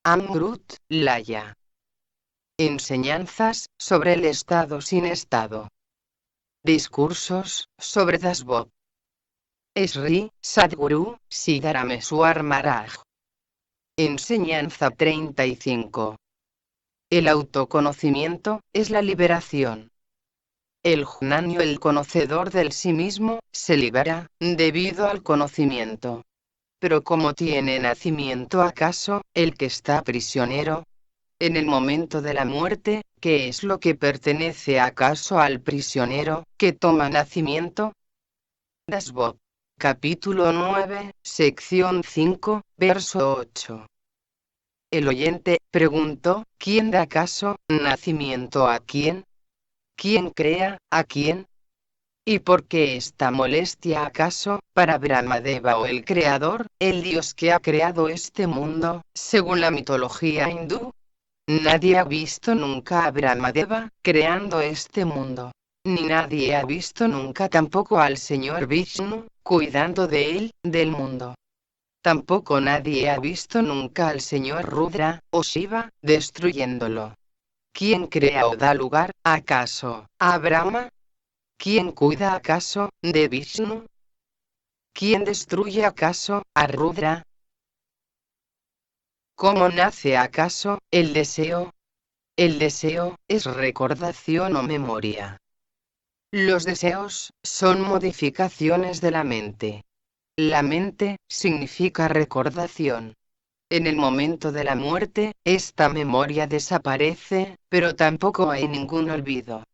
Amrut, Laya. Enseñanzas sobre el estado sin estado. Discursos sobre Dasbod. Sri Sadguru Siddharameswar Maharaj. Enseñanza 35. El autoconocimiento es la liberación. El jnani, el conocedor del sí mismo, se libera debido al conocimiento. Pero ¿cómo tiene nacimiento acaso el que está prisionero? En el momento de la muerte, ¿qué es lo que pertenece acaso al prisionero que toma nacimiento? Dasbod. Capítulo 9, sección 5, verso 8. El oyente preguntó, ¿quién da acaso nacimiento a quién? ¿Quién crea a quién? ¿Y por qué esta molestia acaso para Brahmadeva o el Creador, el Dios que ha creado este mundo, según la mitología hindú? Nadie ha visto nunca a Brahmadeva creando este mundo. Ni nadie ha visto nunca tampoco al Señor Vishnu cuidando de él, del mundo. Tampoco nadie ha visto nunca al Señor Rudra o Shiva destruyéndolo. ¿Quién crea o da lugar, acaso, a Brahma? ¿Quién cuida acaso de Vishnu? ¿Quién destruye acaso a Rudra? ¿Cómo nace acaso el deseo? El deseo es recordación o memoria. Los deseos son modificaciones de la mente. La mente significa recordación. En el momento de la muerte, esta memoria desaparece, pero tampoco hay ningún olvido.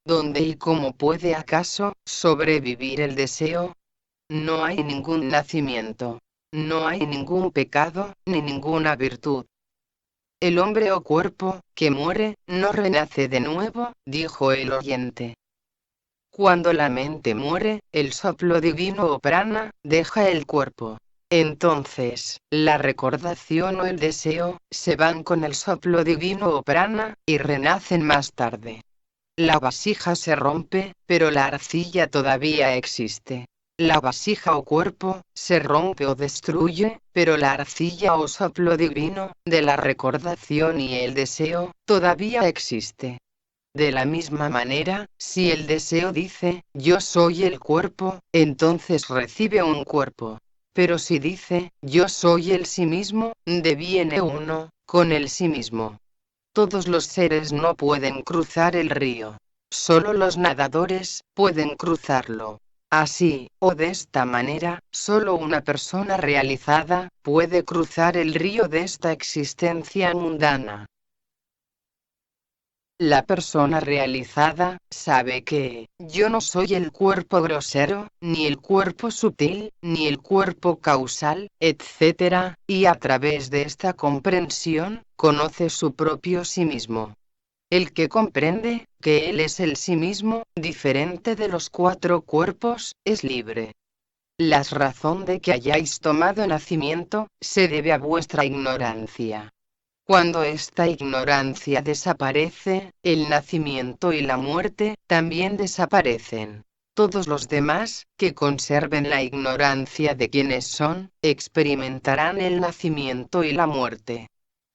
¿Dónde y cómo puede acaso sobrevivir el deseo? No hay ningún nacimiento. No hay ningún pecado, ni ninguna virtud. El hombre o cuerpo, que muere, no renace de nuevo, dijo el oyente. Cuando la mente muere, el soplo divino o prana, deja el cuerpo. Entonces, la recordación o el deseo, se van con el soplo divino o prana, y renacen más tarde. La vasija se rompe, pero la arcilla todavía existe. La vasija o cuerpo, se rompe o destruye, pero la arcilla o soplo divino, de la recordación y el deseo, todavía existe. De la misma manera, si el deseo dice, yo soy el cuerpo, entonces recibe un cuerpo. Pero si dice, yo soy el sí mismo, deviene uno, con el sí mismo. Todos los seres no pueden cruzar el río. Solo los nadadores pueden cruzarlo. Así, o de esta manera, solo una persona realizada puede cruzar el río de esta existencia mundana. La persona realizada sabe que yo no soy el cuerpo grosero, ni el cuerpo sutil, ni el cuerpo causal, etc., y a través de esta comprensión, conoce su propio sí mismo. El que comprende que él es el sí mismo, diferente de los cuatro cuerpos, es libre. La razón de que hayáis tomado nacimiento, se debe a vuestra ignorancia. Cuando esta ignorancia desaparece, el nacimiento y la muerte también desaparecen. Todos los demás, que conserven la ignorancia de quiénes son, experimentarán el nacimiento y la muerte.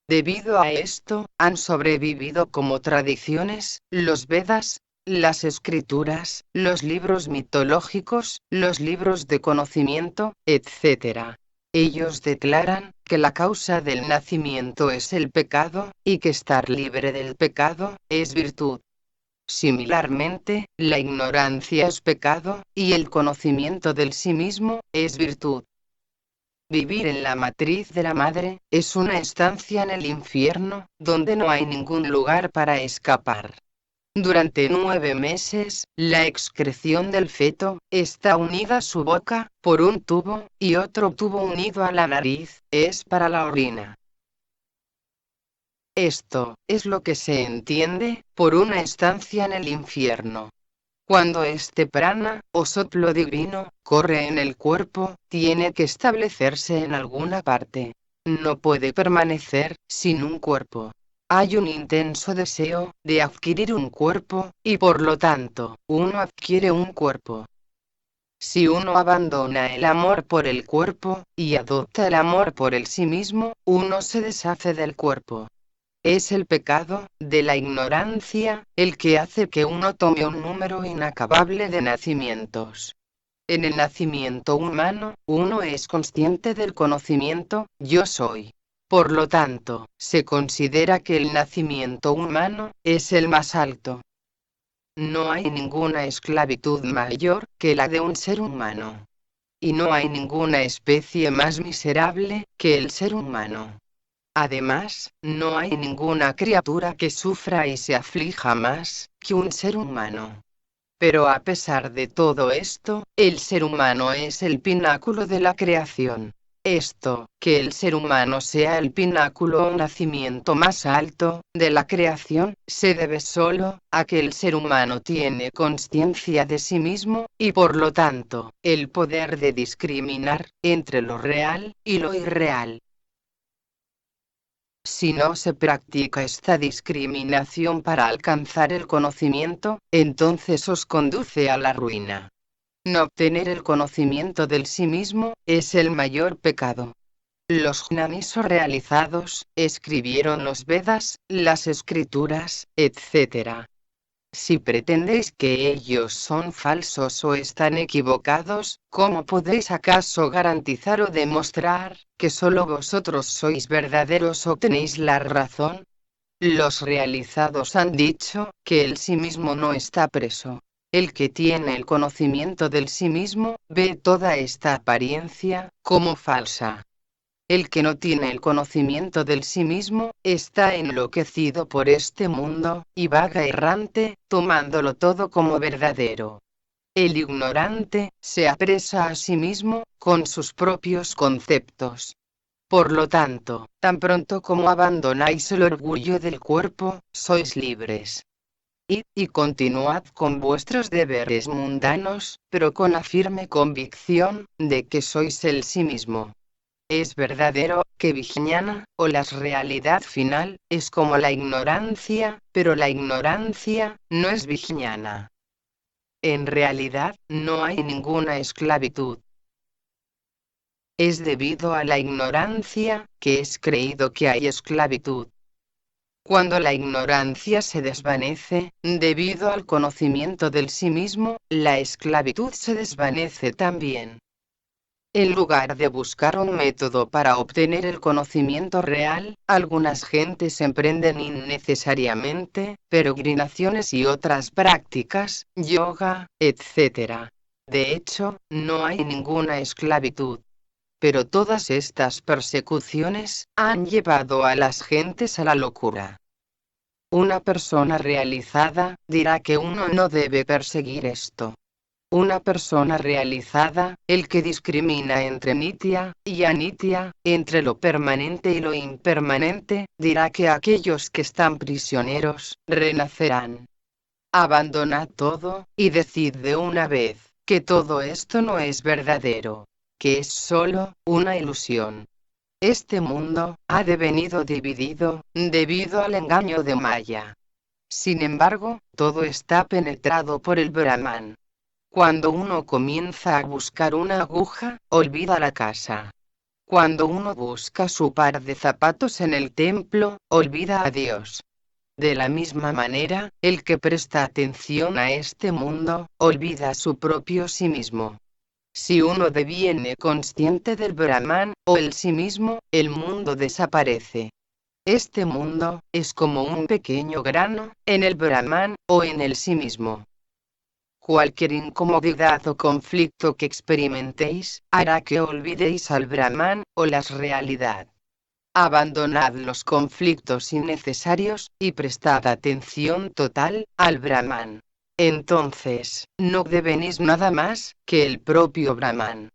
Debido a esto, han sobrevivido como tradiciones, los Vedas, las escrituras, los libros mitológicos, los libros de conocimiento, etc. Ellos declaran que la causa del nacimiento es el pecado, y que estar libre del pecado es virtud. Similarmente, la ignorancia es pecado, y el conocimiento del sí mismo es virtud. Vivir en la matriz de la madre es una estancia en el infierno, donde no hay ningún lugar para escapar. Durante 9 meses, la excreción del feto está unida a su boca por un tubo, y otro tubo unido a la nariz es para la orina. Esto es lo que se entiende por una estancia en el infierno. Cuando este prana, o soplo divino, corre en el cuerpo, tiene que establecerse en alguna parte. No puede permanecer sin un cuerpo. Hay un intenso deseo de adquirir un cuerpo, y por lo tanto, uno adquiere un cuerpo. Si uno abandona el amor por el cuerpo, y adopta el amor por el sí mismo, uno se deshace del cuerpo. Es el pecado de la ignorancia el que hace que uno tome un número inacabable de nacimientos. En el nacimiento humano, uno es consciente del conocimiento, yo soy. Por lo tanto, se considera que el nacimiento humano es el más alto. No hay ninguna esclavitud mayor que la de un ser humano. Y no hay ninguna especie más miserable que el ser humano. Además, no hay ninguna criatura que sufra y se aflija más que un ser humano. Pero a pesar de todo esto, el ser humano es el pináculo de la creación. Esto, que el ser humano sea el pináculo o nacimiento más alto de la creación, se debe solo a que el ser humano tiene conciencia de sí mismo, y por lo tanto, el poder de discriminar entre lo real y lo irreal. Si no se practica esta discriminación para alcanzar el conocimiento, entonces os conduce a la ruina. No obtener el conocimiento del sí mismo es el mayor pecado. Los jnanis o realizados escribieron los Vedas, las escrituras, etc. Si pretendéis que ellos son falsos o están equivocados, ¿cómo podéis acaso garantizar o demostrar que solo vosotros sois verdaderos o tenéis la razón? Los realizados han dicho que el sí mismo no está preso. El que tiene el conocimiento del sí mismo ve toda esta apariencia como falsa. El que no tiene el conocimiento del sí mismo, está enloquecido por este mundo, y vaga errante, tomándolo todo como verdadero. El ignorante, se apresa a sí mismo, con sus propios conceptos. Por lo tanto, tan pronto como abandonáis el orgullo del cuerpo, sois libres. Id y continuad con vuestros deberes mundanos, pero con la firme convicción de que sois el sí mismo. Es verdadero que Vijnana, o la realidad final, es como la ignorancia, pero la ignorancia no es Vijnana. En realidad, no hay ninguna esclavitud. Es debido a la ignorancia que es creído que hay esclavitud. Cuando la ignorancia se desvanece, debido al conocimiento del sí mismo, la esclavitud se desvanece también. En lugar de buscar un método para obtener el conocimiento real, algunas gentes emprenden innecesariamente peregrinaciones y otras prácticas, yoga, etc. De hecho, no hay ninguna esclavitud. Pero todas estas persecuciones han llevado a las gentes a la locura. Una persona realizada dirá que uno no debe perseguir esto. Una persona realizada, el que discrimina entre nitya y anitya, entre lo permanente y lo impermanente, dirá que aquellos que están prisioneros, renacerán. Abandonad todo, y decid de una vez, que todo esto no es verdadero, que es solo una ilusión. Este mundo ha devenido dividido, debido al engaño de Maya. Sin embargo, todo está penetrado por el Brahman. Cuando uno comienza a buscar una aguja, olvida la casa. Cuando uno busca su par de zapatos en el templo, olvida a Dios. De la misma manera, el que presta atención a este mundo, olvida su propio sí mismo. Si uno deviene consciente del Brahman, o el sí mismo, el mundo desaparece. Este mundo, es como un pequeño grano, en el Brahman, o en el sí mismo. Cualquier incomodidad o conflicto que experimentéis, hará que olvidéis al Brahman, o la realidad. Abandonad los conflictos innecesarios, y prestad atención total, al Brahman. Entonces, no devenís nada más, que el propio Brahman.